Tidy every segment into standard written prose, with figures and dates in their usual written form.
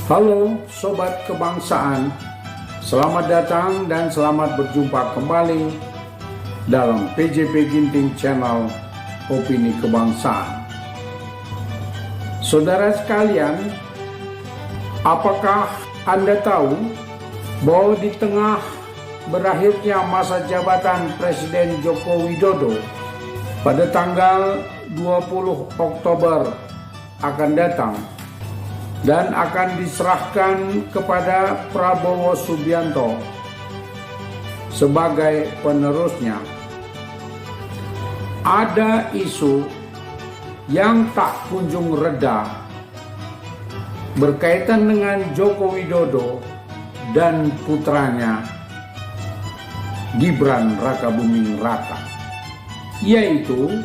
Halo Sobat Kebangsaan, selamat datang dan selamat berjumpa kembali dalam PJP Ginting Channel Opini Kebangsaan. Saudara sekalian, apakah Anda tahu bahwa di tengah berakhirnya masa jabatan Presiden Joko Widodo pada tanggal 20 Oktober akan datang dan akan diserahkan kepada Prabowo Subianto sebagai penerusnya? Ada isu yang tak kunjung reda berkaitan dengan Joko Widodo dan putranya Gibran Rakabuming Raka, yaitu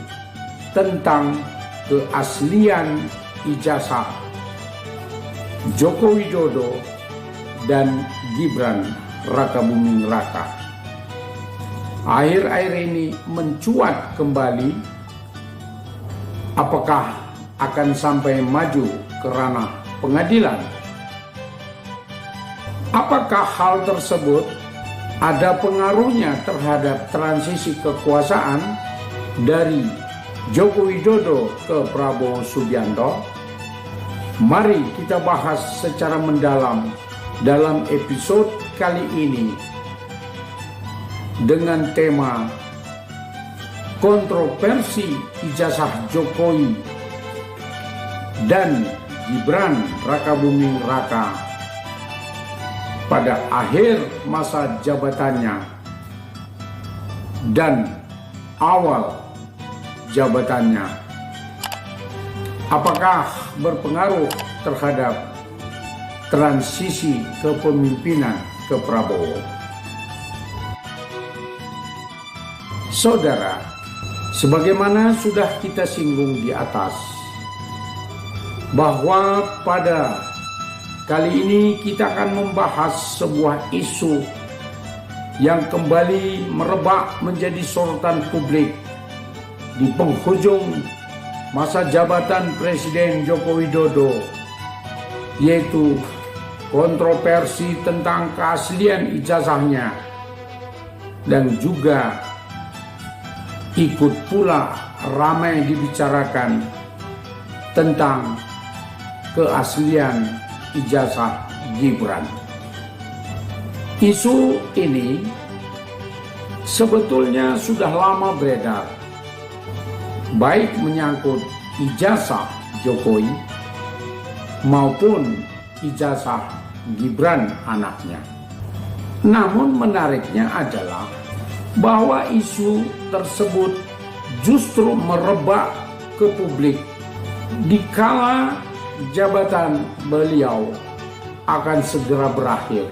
tentang keaslian ijazah Joko Widodo dan Gibran Rakabuming Raka. Akhir-akhir ini mencuat kembali, apakah akan sampai maju ke ranah pengadilan? Apakah hal tersebut ada pengaruhnya terhadap transisi kekuasaan dari Joko Widodo ke Prabowo Subianto? Mari kita bahas secara mendalam dalam episode kali ini dengan tema kontroversi ijazah Jokowi dan Gibran Rakabuming Raka pada akhir masa jabatannya dan awal jabatannya. Apakah berpengaruh terhadap transisi kepemimpinan ke Prabowo? Saudara, sebagaimana sudah kita singgung di atas, bahwa pada kali ini kita akan membahas sebuah isu yang kembali merebak menjadi sorotan publik di penghujung masa jabatan Presiden Joko Widodo, yaitu kontroversi tentang keaslian ijazahnya dan juga ikut pula ramai dibicarakan tentang keaslian ijazah Gibran. Isu ini sebetulnya sudah lama beredar, baik menyangkut ijazah Jokowi maupun ijazah Gibran anaknya. Namun menariknya adalah bahwa isu tersebut justru merebak ke publik dikala jabatan beliau akan segera berakhir,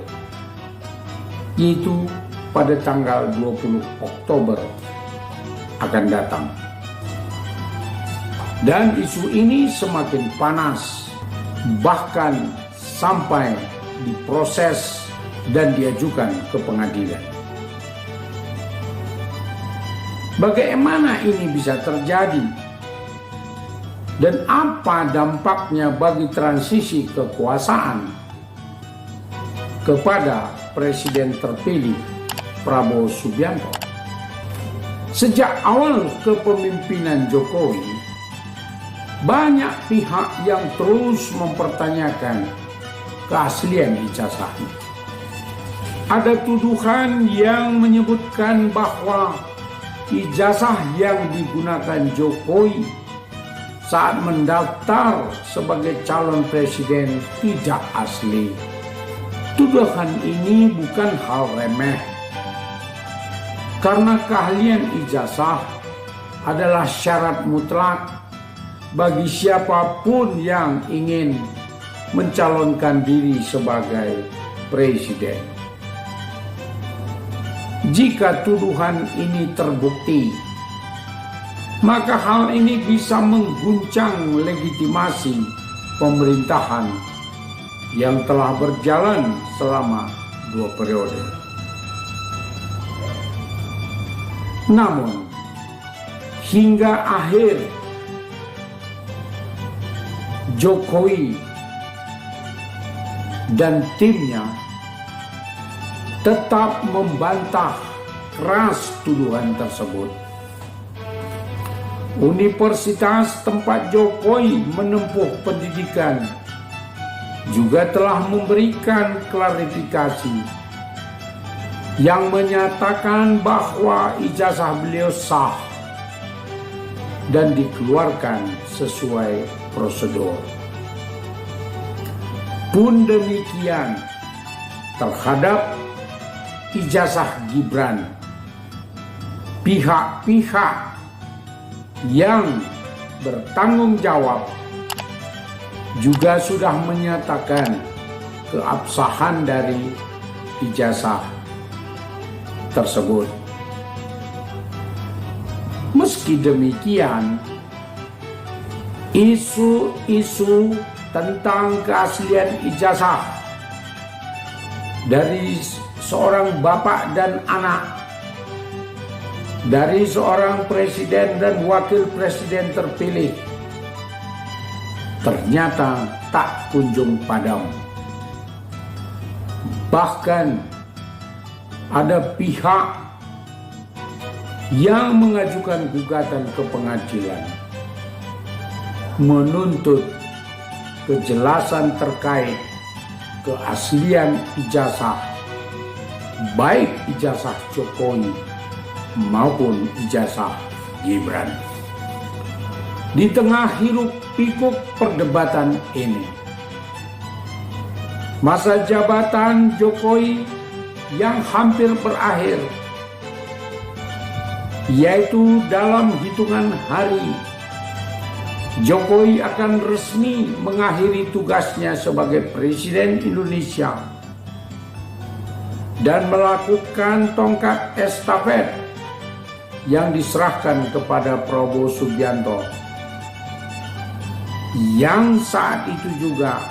yaitu pada tanggal 20 Oktober akan datang. Dan isu ini semakin panas, bahkan sampai diproses dan diajukan ke pengadilan. Bagaimana ini bisa terjadi? Dan apa dampaknya bagi transisi kekuasaan kepada Presiden terpilih Prabowo Subianto? Sejak awal kepemimpinan Jokowi, banyak pihak yang terus mempertanyakan keaslian ijazahnya. Ada tuduhan yang menyebutkan bahwa ijazah yang digunakan Jokowi saat mendaftar sebagai calon presiden tidak asli. Tuduhan ini bukan hal remeh, karena keahlian ijazah adalah syarat mutlak bagi siapapun yang ingin mencalonkan diri sebagai presiden. Jika tuduhan ini terbukti, maka hal ini bisa mengguncang legitimasi pemerintahan yang telah berjalan selama 2 periode. Namun, hingga akhir Jokowi dan timnya tetap membantah keras tuduhan tersebut. Universitas tempat Jokowi menempuh pendidikan juga telah memberikan klarifikasi yang menyatakan bahwa ijazah beliau sah dan dikeluarkan sesuai prosedur. Pun demikian terhadap ijazah Gibran, pihak-pihak yang bertanggung jawab juga sudah menyatakan keabsahan dari ijazah tersebut. Meski demikian, isu-isu tentang keaslian ijazah dari seorang bapak dan anak, dari seorang presiden dan wakil presiden terpilih, ternyata tak kunjung padam. Bahkan ada pihak yang mengajukan gugatan ke pengadilan menuntut kejelasan terkait keaslian ijazah, baik ijazah Jokowi maupun ijazah Gibran. Di tengah hiruk pikuk perdebatan ini, masa jabatan Jokowi yang hampir berakhir, yaitu dalam hitungan hari, Jokowi akan resmi mengakhiri tugasnya sebagai Presiden Indonesia dan melakukan tongkat estafet yang diserahkan kepada Prabowo Subianto, yang saat itu juga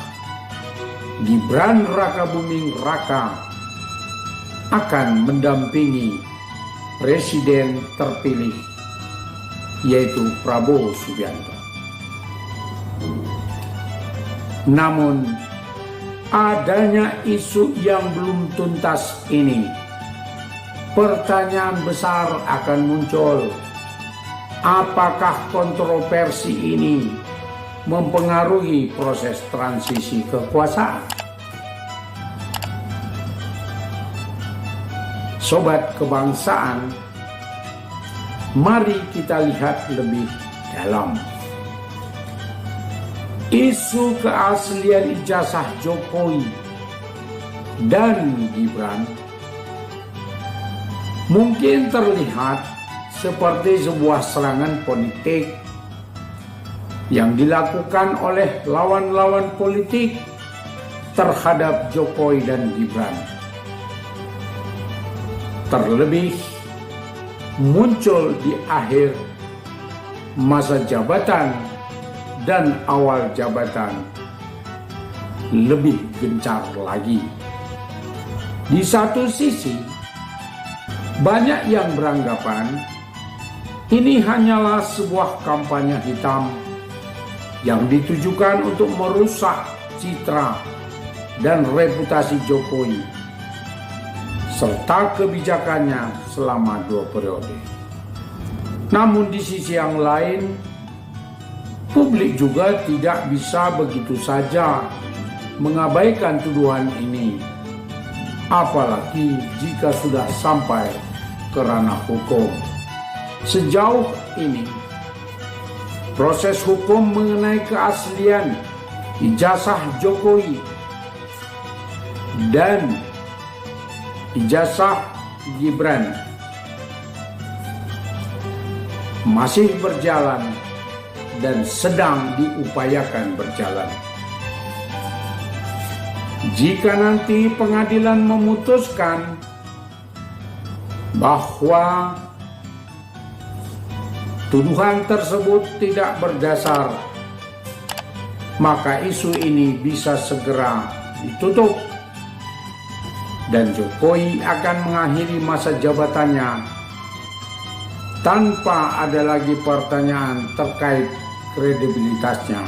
Gibran Rakabuming Raka akan mendampingi Presiden terpilih, yaitu Prabowo Subianto. Namun adanya isu yang belum tuntas ini, pertanyaan besar akan muncul. Apakah kontroversi ini mempengaruhi proses transisi kekuasaan? Sobat kebangsaan, mari kita lihat lebih dalam. Isu keaslian ijazah Jokowi dan Gibran mungkin terlihat seperti sebuah serangan politik yang dilakukan oleh lawan-lawan politik terhadap Jokowi dan Gibran. Terlebih muncul di akhir masa jabatan dan awal jabatan lebih gencar lagi. Di satu sisi, banyak yang beranggapan ini hanyalah sebuah kampanye hitam yang ditujukan untuk merusak citra dan reputasi Jokowi serta kebijakannya selama 2 periode. Namun di sisi yang lain, publik juga tidak bisa begitu saja mengabaikan tuduhan ini, apalagi jika sudah sampai ke ranah hukum. Sejauh ini, proses hukum mengenai keaslian ijazah Jokowi dan ijazah Gibran masih berjalan dan sedang diupayakan berjalan. Jika nanti pengadilan memutuskan bahwa tuduhan tersebut tidak berdasar, maka isu ini bisa segera ditutup dan Jokowi akan mengakhiri masa jabatannya tanpa ada lagi pertanyaan terkait kredibilitasnya.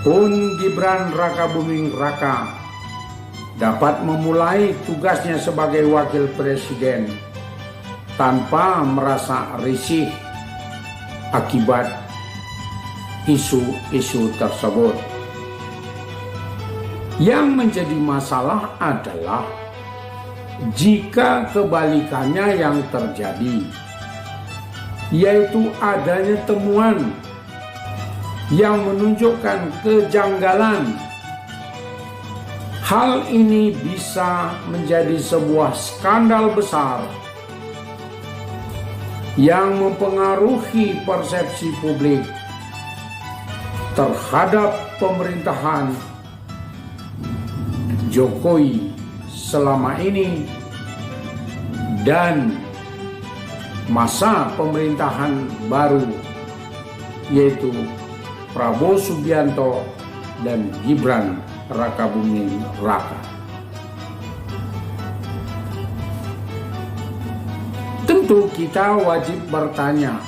pun Gibran Rakabuming Raka dapat memulai tugasnya sebagai wakil presiden tanpa merasa risih akibat isu-isu tersebut. Yang menjadi masalah adalah jika kebalikannya yang terjadi, yaitu adanya temuan yang menunjukkan kejanggalan. Hal ini bisa menjadi sebuah skandal besar yang mempengaruhi persepsi publik terhadap pemerintahan Jokowi selama ini dan masa pemerintahan baru, yaitu Prabowo Subianto dan Gibran Rakabuming Raka. Tentu kita wajib bertanya,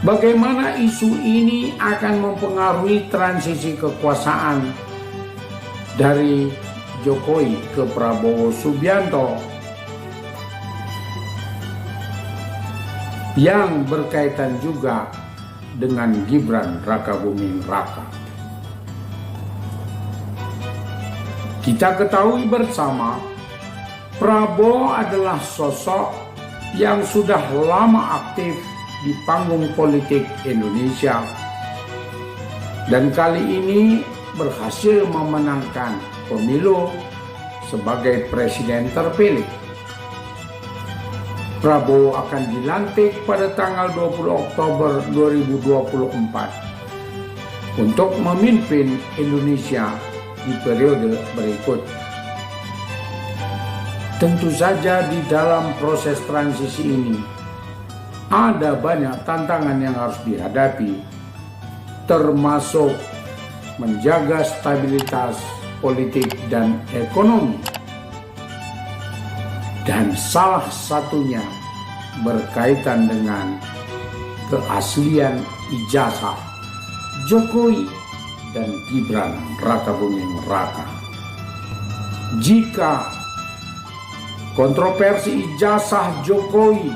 bagaimana isu ini akan mempengaruhi transisi kekuasaan dari Jokowi ke Prabowo Subianto yang berkaitan juga dengan Gibran Rakabuming Raka. Kita ketahui bersama, Prabowo adalah sosok yang sudah lama aktif di panggung politik Indonesia dan kali ini berhasil memenangkan pemilu sebagai presiden terpilih. Prabowo akan dilantik pada tanggal 20 Oktober 2024 untuk memimpin Indonesia di periode berikut. Tentu saja di dalam proses transisi ini ada banyak tantangan yang harus dihadapi, termasuk menjaga stabilitas politik dan ekonomi. Dan salah satunya berkaitan dengan keaslian ijazah Jokowi dan Gibran Rakabuming Raka. Jika kontroversi ijazah Jokowi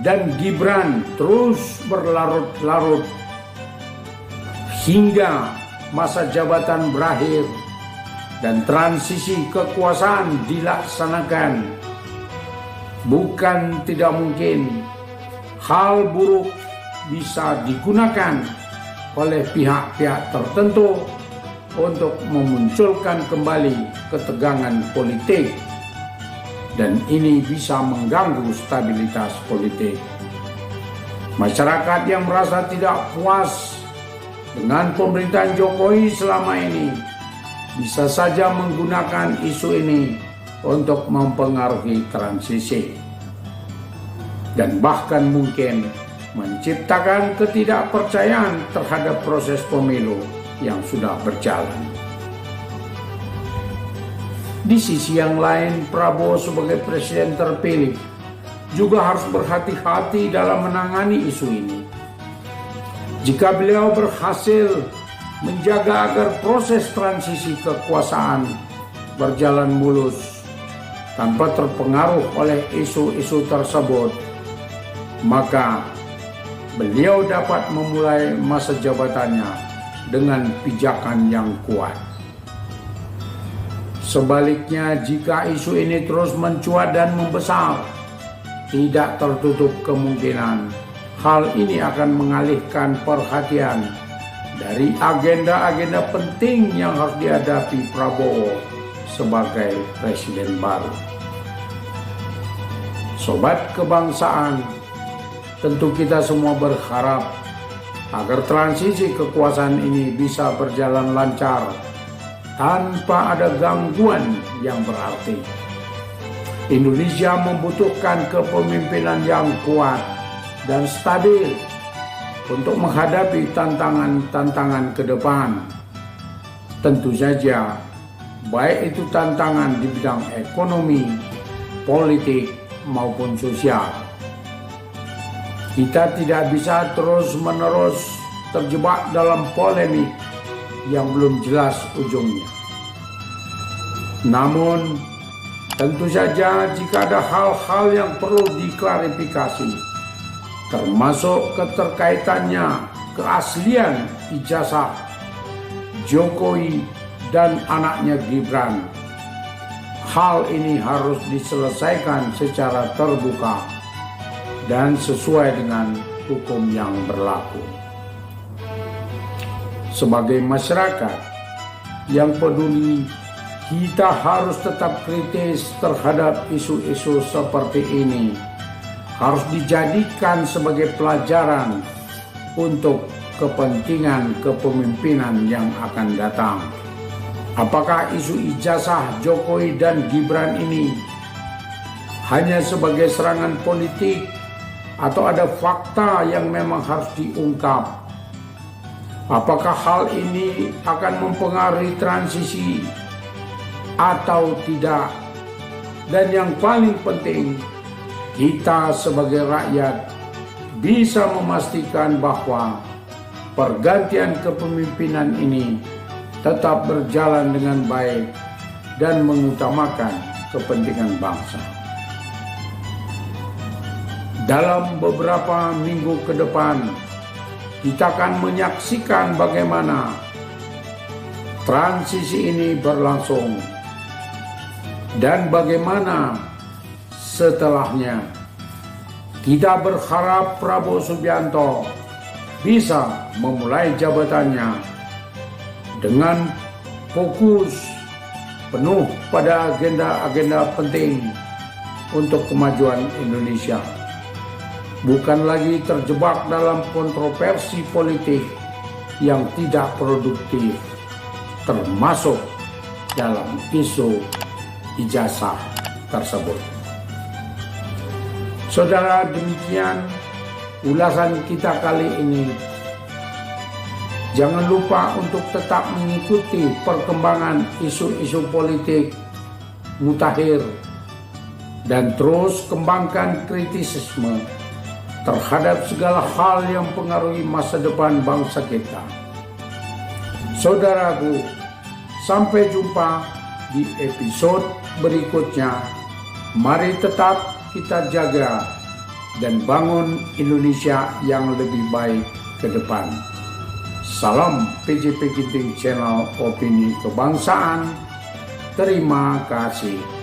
dan Gibran terus berlarut-larut hingga masa jabatan berakhir dan transisi kekuasaan dilaksanakan, bukan tidak mungkin hal buruk bisa digunakan oleh pihak-pihak tertentu untuk memunculkan kembali ketegangan politik, dan ini bisa mengganggu stabilitas politik. Masyarakat yang merasa tidak puas dengan pemerintahan Jokowi selama ini bisa saja menggunakan isu ini untuk mempengaruhi transisi dan bahkan mungkin menciptakan ketidakpercayaan terhadap proses pemilu yang sudah berjalan. Di sisi yang lain, Prabowo sebagai presiden terpilih juga harus berhati-hati dalam menangani isu ini. Jika beliau berhasil menjaga agar proses transisi kekuasaan berjalan mulus tanpa terpengaruh oleh isu-isu tersebut, maka beliau dapat memulai masa jabatannya dengan pijakan yang kuat. Sebaliknya, jika isu ini terus mencuat dan membesar, tidak tertutup kemungkinan hal ini akan mengalihkan perhatian dari agenda-agenda penting yang harus dihadapi Prabowo sebagai presiden baru. Sobat kebangsaan, tentu kita semua berharap agar transisi kekuasaan ini bisa berjalan lancar tanpa ada gangguan yang berarti. Indonesia membutuhkan kepemimpinan yang kuat dan stabil untuk menghadapi tantangan-tantangan ke depan. Tentu saja, baik itu tantangan di bidang ekonomi, politik, maupun sosial. Kita tidak bisa terus-menerus terjebak dalam polemik yang belum jelas ujungnya. Namun, tentu saja jika ada hal-hal yang perlu diklarifikasi, termasuk keterkaitannya keaslian ijazah Jokowi dan anaknya Gibran, hal ini harus diselesaikan secara terbuka dan sesuai dengan hukum yang berlaku. Sebagai masyarakat yang peduli, kita harus tetap kritis terhadap isu-isu seperti ini. Harus dijadikan sebagai pelajaran untuk kepentingan kepemimpinan yang akan datang. Apakah isu ijazah Jokowi dan Gibran ini hanya sebagai serangan politik atau ada fakta yang memang harus diungkap? Apakah hal ini akan mempengaruhi transisi atau tidak? Dan yang paling penting, kita sebagai rakyat bisa memastikan bahwa pergantian kepemimpinan ini tetap berjalan dengan baik dan mengutamakan kepentingan bangsa. Dalam beberapa minggu ke depan, kita akan menyaksikan bagaimana transisi ini berlangsung dan bagaimana setelahnya. Kita berharap Prabowo Subianto bisa memulai jabatannya dengan fokus penuh pada agenda-agenda penting untuk kemajuan Indonesia. Bukan lagi terjebak dalam kontroversi politik yang tidak produktif, termasuk dalam isu ijazah tersebut. Saudara, demikian ulasan kita kali ini. Jangan lupa untuk tetap mengikuti perkembangan isu-isu politik mutakhir dan terus kembangkan kritisisme terhadap segala hal yang mempengaruhi masa depan bangsa kita. Saudaraku, sampai jumpa di episode berikutnya. Mari tetap kita jaga dan bangun Indonesia yang lebih baik ke depan. Salam PJP Ginting Channel Opini Kebangsaan. Terima kasih.